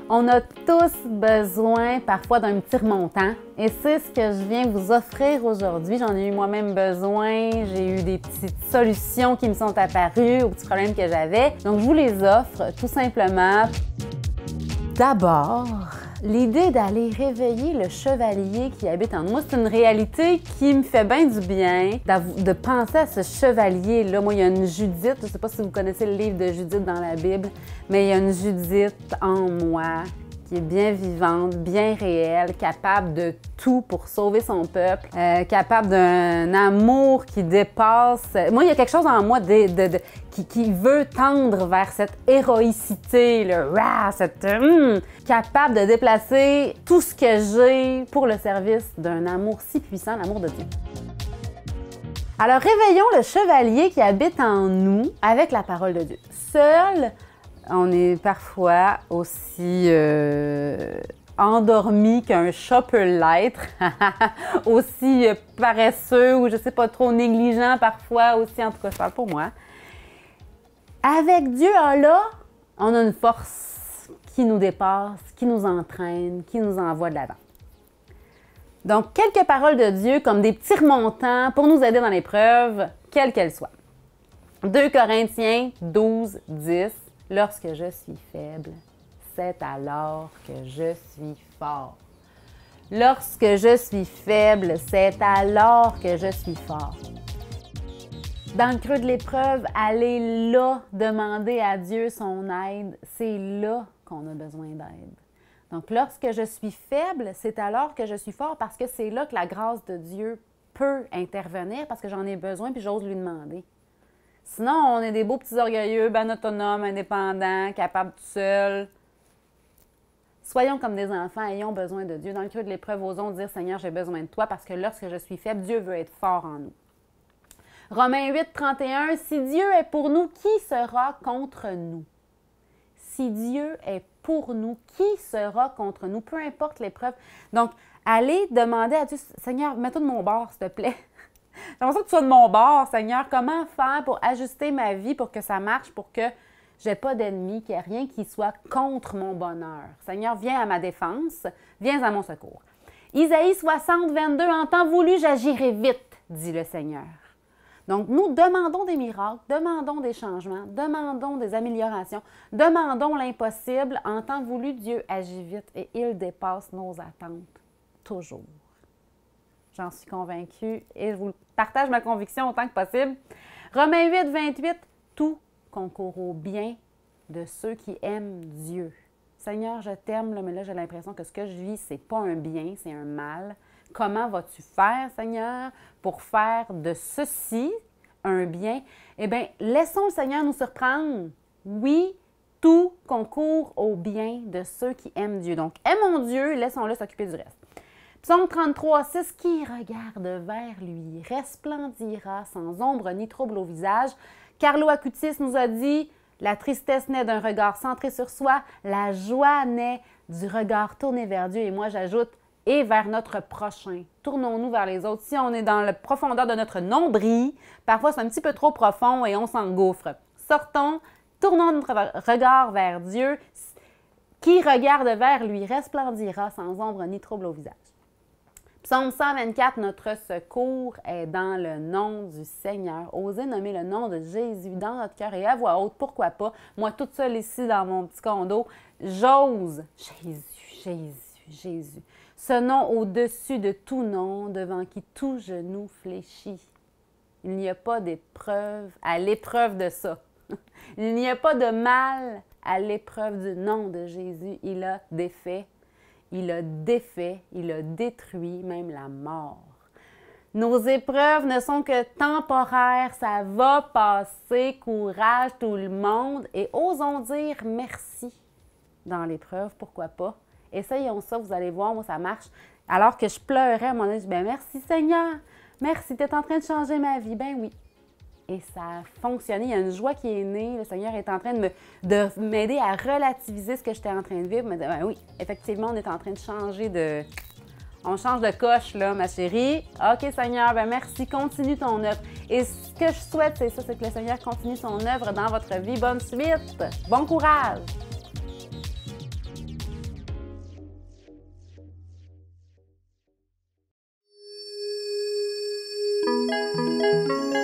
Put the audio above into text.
On a tous besoin parfois d'un petit remontant et c'est ce que je viens vous offrir aujourd'hui. J'en ai eu moi-même besoin, j'ai eu des petites solutions qui me sont apparues aux petits problèmes que j'avais. Donc je vous les offre tout simplement. D'abord, l'idée d'aller réveiller le chevalier qui habite en nous. Moi, c'est une réalité qui me fait bien du bien de penser à ce chevalier-là. Moi, il y a une Judith, je ne sais pas si vous connaissez le livre de Judith dans la Bible, mais il y a une Judith en moi qui est bien vivante, bien réelle, capable de tout pour sauver son peuple, capable d'un amour qui dépasse. Moi, il y a quelque chose en moi qui veut tendre vers cette héroïcité, capable de déplacer tout ce que j'ai pour le service d'un amour si puissant, l'amour de Dieu. Alors, réveillons le chevalier qui habite en nous avec la parole de Dieu. Seul, on est parfois aussi endormi qu'un chat peut l'être, aussi paresseux ou je sais pas trop négligent parfois aussi, en tout cas je parle pour moi. Avec Dieu, là, on a une force qui nous dépasse, qui nous entraîne, qui nous envoie de l'avant. Donc, quelques paroles de Dieu comme des petits remontants pour nous aider dans l'épreuve, quelle qu'elle soit. 2 Corinthiens 12, 10. Lorsque je suis faible, c'est alors que je suis fort. Lorsque je suis faible, c'est alors que je suis fort. Dans le creux de l'épreuve, allez là demander à Dieu son aide. C'est là qu'on a besoin d'aide. Donc, lorsque je suis faible, c'est alors que je suis fort parce que c'est là que la grâce de Dieu peut intervenir parce que j'en ai besoin puis j'ose lui demander. Sinon, on est des beaux petits orgueilleux, ben autonomes, indépendants, capables tout seuls. Soyons comme des enfants, ayons besoin de Dieu. Dans le creux de l'épreuve, osons dire « Seigneur, j'ai besoin de toi » parce que lorsque je suis faible, Dieu veut être fort en nous. Romains 8, 31, « Si Dieu est pour nous, qui sera contre nous? » Si Dieu est pour nous, qui sera contre nous? Peu importe l'épreuve. Donc, allez demander à Dieu « Seigneur, mets-toi de mon bord, s'il te plaît. » J'aimerais ça que tu sois de mon bord, Seigneur. Comment faire pour ajuster ma vie, pour que ça marche, pour que je n'ai pas d'ennemis, qu'il n'y ait rien qui soit contre mon bonheur. Seigneur, viens à ma défense, viens à mon secours. Isaïe 60, 22, « En temps voulu, j'agirai vite, dit le Seigneur. » Donc, nous demandons des miracles, demandons des changements, demandons des améliorations, demandons l'impossible. En temps voulu, Dieu agit vite et il dépasse nos attentes, toujours. J'en suis convaincue et je vous partage ma conviction autant que possible. Romains 8, 28, « Tout concourt au bien de ceux qui aiment Dieu. » Seigneur, je t'aime, mais là, j'ai l'impression que ce que je vis, ce n'est pas un bien, c'est un mal. Comment vas-tu faire, Seigneur, pour faire de ceci un bien? Eh bien, laissons le Seigneur nous surprendre. Oui, tout concourt au bien de ceux qui aiment Dieu. Donc, aimons Dieu, laissons-le s'occuper du reste. Psaume 33, 6, « Qui regarde vers lui resplendira sans ombre ni trouble au visage. » Carlo Acutis nous a dit, « La tristesse naît d'un regard centré sur soi, la joie naît du regard tourné vers Dieu. » Et moi, j'ajoute, « Et vers notre prochain. » Tournons-nous vers les autres. Si on est dans la profondeur de notre nombril, parfois c'est un petit peu trop profond et on s'engouffre. Sortons, tournons notre regard vers Dieu. Qui regarde vers lui resplendira sans ombre ni trouble au visage. Psaume 124, notre secours est dans le nom du Seigneur. Osez nommer le nom de Jésus dans notre cœur et à voix haute, pourquoi pas. Moi, toute seule ici dans mon petit condo, j'ose Jésus, Jésus, Jésus. Ce nom au-dessus de tout nom, devant qui tout genou fléchit. Il n'y a pas d'épreuve à l'épreuve de ça. Il n'y a pas de mal à l'épreuve du nom de Jésus. Il a défait. Il a défait, il a détruit même la mort. Nos épreuves ne sont que temporaires, ça va passer, courage tout le monde et osons dire merci dans l'épreuve, pourquoi pas. Essayons ça, vous allez voir, moi ça marche. Alors que je pleurais, à un moment donné, je dis, ben merci Seigneur, merci, tu es en train de changer ma vie, ben oui. Et ça a fonctionné. Il y a une joie qui est née. Le Seigneur est en train de m'aider à relativiser ce que j'étais en train de vivre. Mais ben oui, effectivement, on est en train de changer de... On change de coche, là, ma chérie. OK, Seigneur, ben merci. Continue ton œuvre. Et ce que je souhaite, c'est ça, c'est que le Seigneur continue son œuvre dans votre vie. Bonne suite. Bon courage. bye!